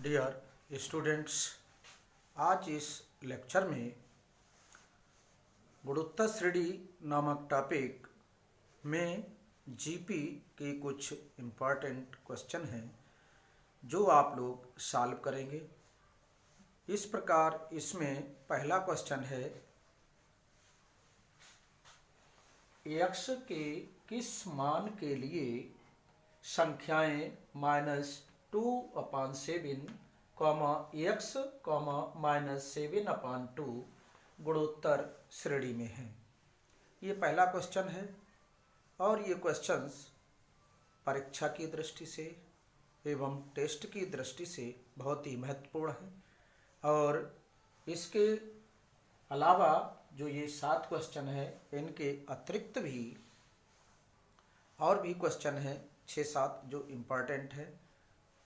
Dear students, आज इस lecture में गुणोत्तर श्रेणी नामक टॉपिक में जीपी के कुछ इम्पॉर्टेंट क्वेश्चन हैं जो आप लोग सॉल्व करेंगे। इस प्रकार इसमें पहला क्वेश्चन है, x के किस मान के लिए संख्याएं -2/7, x, -7/2 गुणोत्तर श्रेणी में है। ये पहला क्वेश्चन है और ये क्वेश्चंस परीक्षा की दृष्टि से एवं टेस्ट की दृष्टि से बहुत ही महत्वपूर्ण है। और इसके अलावा जो ये 7 क्वेश्चन है, इनके अतिरिक्त भी और भी क्वेश्चन हैं 6-7 जो इम्पॉर्टेंट है,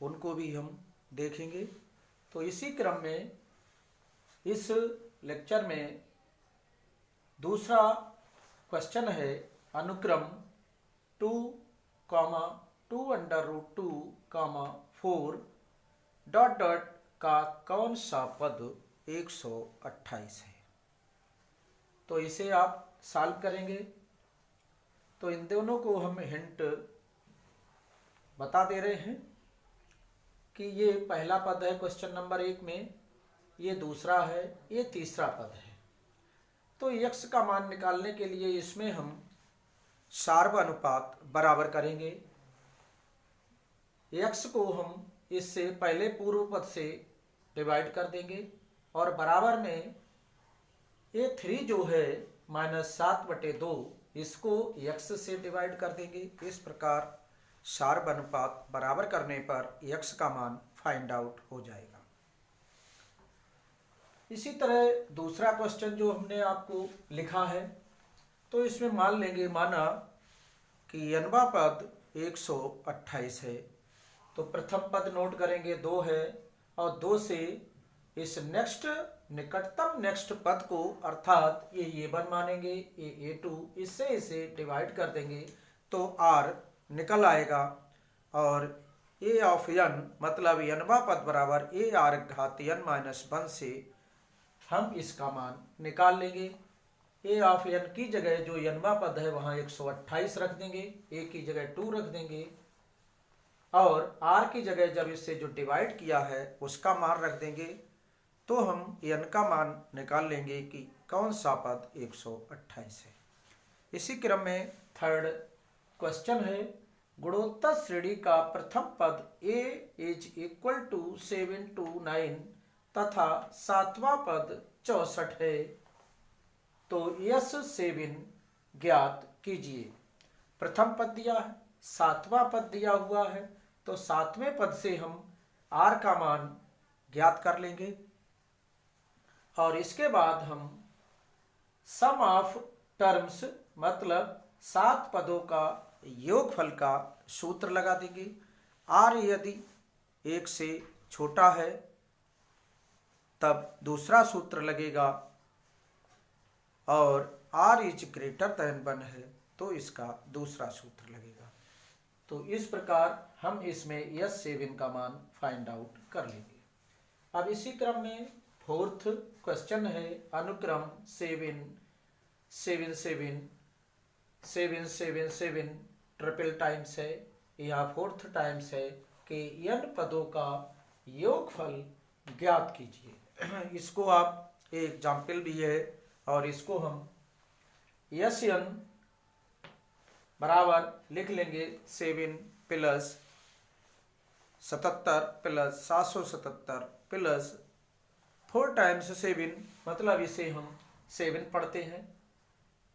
उनको भी हम देखेंगे। तो इसी क्रम में इस लेक्चर में दूसरा क्वेश्चन है, अनुक्रम 2, 2√2, 4 ... का कौन सा पद 128 है। तो इसे आप सॉल्व करेंगे। तो इन दोनों को हम हिंट बता दे रहे हैं कि ये पहला पद है क्वेश्चन नंबर 1 में, ये दूसरा है, ये तीसरा पद है। तो x का मान निकालने के लिए इसमें हम सार्व अनुपात बराबर करेंगे। x को हम इससे पहले पूर्व पद से डिवाइड कर देंगे और बराबर में ये 3 जो है -7/2, इसको x से डिवाइड कर देंगे। इस प्रकार सार्व अनुपात बराबर करने पर x का मान फाइंड आउट हो जाएगा। इसी तरह दूसरा क्वेश्चन जो हमने आपको लिखा है, तो इसमें मान लेंगे, माना कि nवां पद 128 है। तो प्रथम पद नोट करेंगे 2 है और 2 से इस निकटतम नेक्स्ट पद को, अर्थात ये A1 मानेंगे, ये A2, इससे इसे डिवाइड कर देंगे तो R निकल आएगा। और A ऑफ n मतलब nवां पद बराबर AR⁻n-1 से हम इसका मान निकाल लेंगे। A ऑफ n की जगह जो nवां पद है वहाँ 128 रख देंगे, A की जगह 2 रख देंगे और R की जगह जब इससे जो डिवाइड किया है उसका मान रख देंगे। तो हम n का मान निकाल लेंगे कि कौन सा पद 128 है। इसी क्रम में थर्ड क्वेश्चन है, गुणोत्तर श्रेणी का प्रथम पद A = 7 to 9 तथा 7वां पद 64 है। तो S7 ज्ञात कीजिए। प्रथम पद दिया है, 7वां पद दिया हुआ है, तो 7वें पद से हम R का मान ज्ञात कर लेंगे और इसके बाद हम सम ऑफ टर्म्स मतलब 7 पदों का योगफल का सूत्र लगा देंगे। R यदि 1 से छोटा है तब दूसरा सूत्र लगेगा और R > 1 है तो इसका दूसरा सूत्र लगेगा। तो इस प्रकार हम इसमें S7 का मान फाइंड आउट कर लेंगे। अब इसी क्रम में फोर्थ क्वेश्चन है, अनुक्रम 7, 7, 7, 7, 7, 7 ट्रिपल टाइम्स है या फोर्थ टाइम्स है कि n पदों का योगफल ज्ञात कीजिए। इसको आप एक एग्जाम्पल भी है और इसको हम Sn बराबर लिख लेंगे 7 + 77 + 777 + 4 टाइम्स 7, मतलब इसे हम 7 पढ़ते हैं,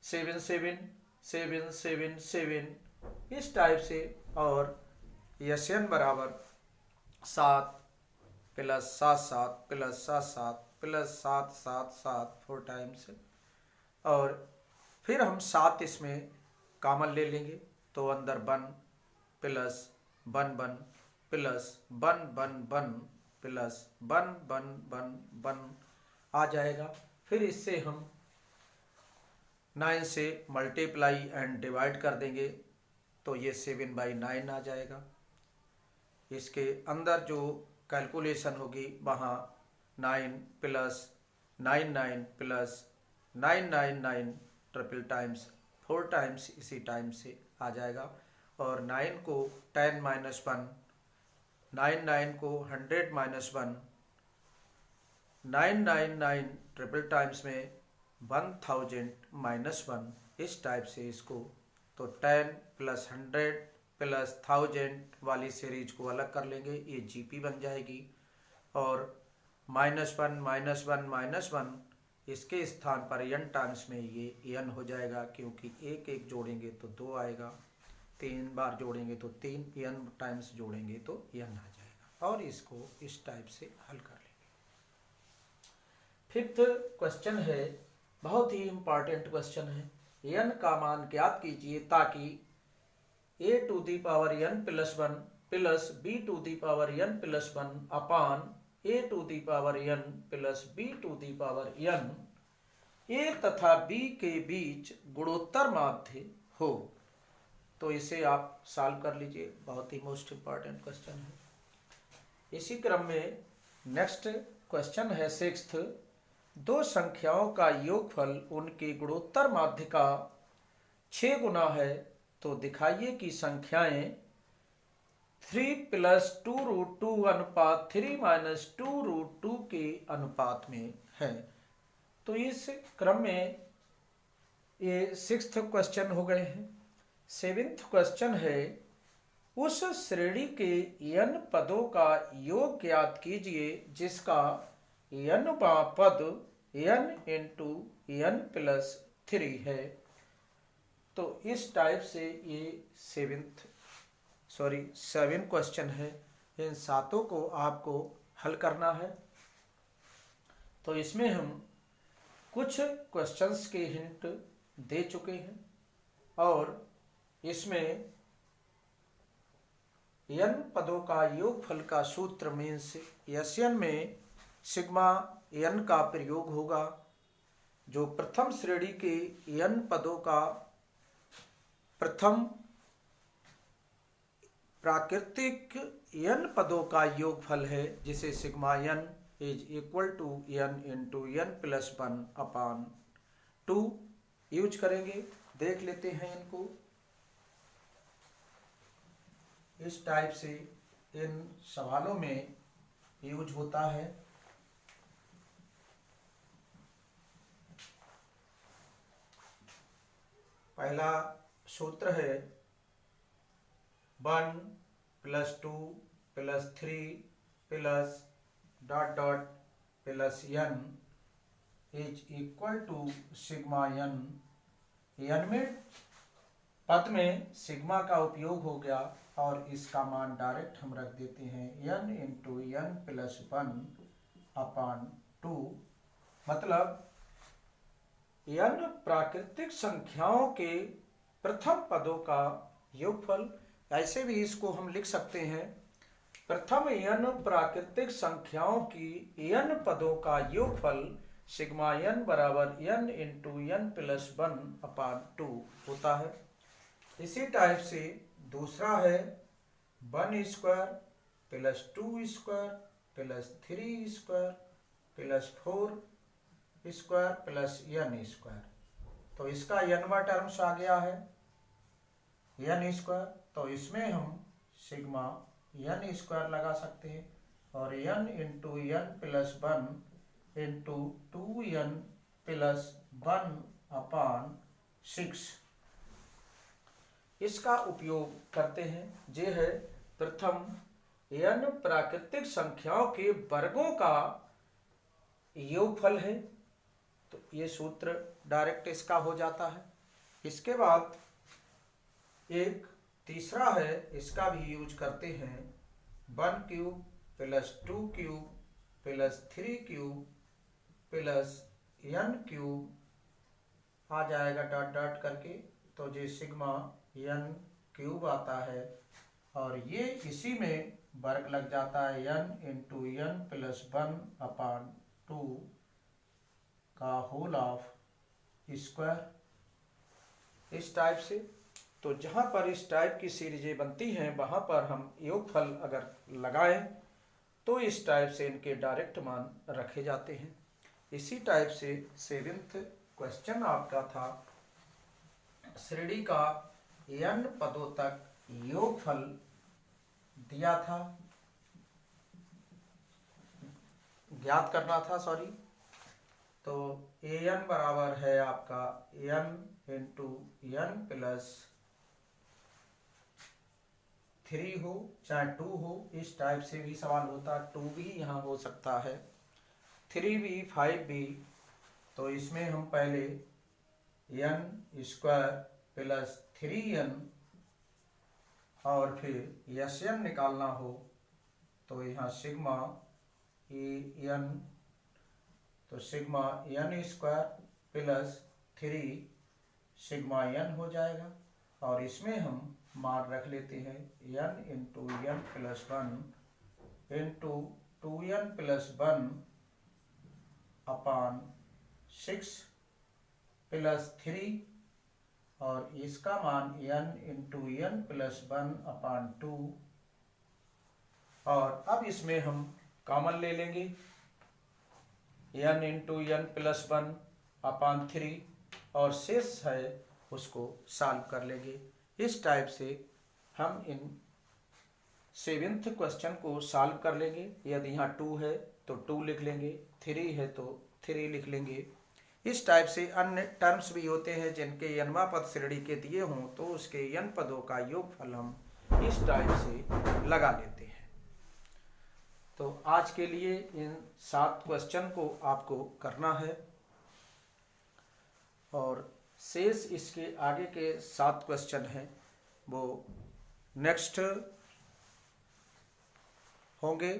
7, 7, 7, 7, 7 इस टाइप से। और Sn बराबर 7 + 7 + 7 + 7 7 7 4 टाइम्स। और फिर हम 7 इसमें कॉमन ले लेंगे तो अंदर 1 + 1 1 + 1 1 1 + 1 1 1 1 आ जाएगा। फिर इससे हम 9 से मल्टीप्लाई एंड डिवाइड कर देंगे तो ये 7/9 आ जाएगा। इसके अंदर जो कैलकुलेशन होगी वहाँ 9 plus 99 plus 999 triple times 4 times इसी टाइम से आ जाएगा। और 9 को 10 माइनस 1, 99 को 100 माइनस 1, 999 ट्रिपल टाइम्स में 1000 माइनस 1, इस टाइप से इसको। तो 10 प्लस 100 प्लस 1000 वाली सीरीज को अलग कर लेंगे, ये जीपी बन जाएगी। और -1 -1 -1 इसके स्थान पर n टाइम्स में ये n हो जाएगा, क्योंकि एक एक जोड़ेंगे तो 2 आएगा, 3 बार जोड़ेंगे तो 3, n टाइम्स जोड़ेंगे तो n आ जाएगा। और इसको इस टाइप से हल कर लेंगे। फिफ्थ क्वेश्चन है, बहुत ही इंपॉर्टेंट क्वेश्चन है। n का मान ज्ञात कीजिए ताकि a to the power n plus 1 plus b to the power n plus 1 upon a to the power n plus b to the power n a तथा b के बीच गुणोत्तर माध्य हो। तो इसे आप सॉल्व कर लीजिए, बहुत ही मोस्ट इंपॉर्टेंट क्वेश्चन है। इसी क्रम में नेक्स्ट क्वेश्चन है सिक्स्थ, दो संख्याओं का योगफल उनके गुणोत्तर माध्य का 6 गुना है, तो दिखाइए कि संख्याएं 3 प्लस 2√2 अनुपात 3 माइनस 2√2 के अनुपात में है। तो इस क्रम में ये सिक्स्थ क्वेश्चन हो गए हैं। सेवेंथ क्वेश्चन है, उस श्रेणी के n पदों का योग ज्ञात कीजिए जिसका n वां पद n इंटू n प्लस 3 है। तो इस टाइप से ये 7 क्वेश्चन है। इन सातों को आपको हल करना है। तो इसमें हम कुछ क्वेश्चंस के हिंट दे चुके हैं और इसमें n पदों का योगफल का सूत्र मीन्स Sn में सिग्मा n का प्रयोग होगा। जो प्रथम श्रेणी के n पदों का प्रथम प्राकृतिक n पदों का योगफल है, जिसे sigma n is equal to n into n plus 1 upon 2 use करेंगे। देख लेते हैं इनको। इस टाइप से इन सवालों में यूज होता है। पहला सूत्र है 1 plus 2 plus 3 plus dot dot plus n is equal to sigma n। n में पद में सिग्मा का उपयोग हो गया और इसका मान डायरेक्ट हम रख देते हैं n into n plus 1 upon 2। मतलब n प्राकृतिक संख्याओं के प्रथम पदों का योगफल। ऐसे भी इसको हम लिख सकते हैं, प्रथम n प्राकृतिक संख्याओं की n पदों का योगफल सिग्मा n बराबर n into n plus 1 upon 2 होता है। इसी टाइप से दूसरा है 1 square plus 2 square plus 3 square plus 4 square plus n square. तो इसका n टर्म्स आ गया है n स्क्वायर। तो इसमें हम सिग्मा n स्क्वायर लगा सकते हैं और n into n plus 1 into 2n plus 1 अपान 6 इसका उपयोग करते हैं। ये है प्रथम n प्राकृतिक संख्याओं के वर्गों का योगफल है। तो ये सूत्र डायरेक्ट इसका हो जाता है। इसके बाद एक तीसरा है, इसका भी यूज करते हैं 1 cube plus 2 cube plus 3 cube plus n cube आ जाएगा डॉट डॉट करके। तो ये सिग्मा n क्यूब आता है और ये इसी में वर्ग लग जाता है n into n plus 1 upon 2 का होल ऑफ स्क्वायर। इस टाइप से। तो जहाँ पर इस टाइप की सीरीजें बनती हैं वहाँ पर हम योगफल अगर लगाएं तो इस टाइप से इनके डायरेक्ट मान रखे जाते हैं। इसी टाइप से 7th क्वेश्चन आपका था, श्रेणी का n पदों तक योगफल दिया था, ज्ञात करना था, सॉरी। तो an बराबर है आपका n इंटू n प्लस 3 हो चाहे 2 हो, इस टाइप से भी सवाल होता है। 2 भी यहाँ हो सकता है, 3 भी 5 भी। तो इसमें हम पहले n स्क्वायर प्लस 3n और फिर Sn निकालना हो तो यहाँ सिग्मा n, तो sigma n square plus 3 sigma n हो जाएगा। और इसमें हम मान रख लेते हैं n into n plus 1 into 2n plus 1 अपान 6 प्लस 3, और इसका मान n into n plus 1 upon 2। और अब इसमें हम कॉमन ले लेंगे, n इंटू n प्लस 1 अपान 3, और शेष है उसको सॉल्व कर लेंगे। इस टाइप से हम इन 7th क्वेश्चन को सॉल्व कर लेंगे। यदि यहाँ 2 है तो 2 लिख लेंगे, 3 है तो 3 लिख लेंगे। इस टाइप से अन्य टर्म्स भी होते हैं जिनके n वां पद श्रेणी के दिए हों तो उसके n पदों का योगफल हम इस टाइप से लगा लेते हैं। तो आज के लिए इन 7 क्वेश्चन को आपको करना है, और शेष इसके आगे के 7 क्वेश्चन हैं वो नेक्स्ट होंगे।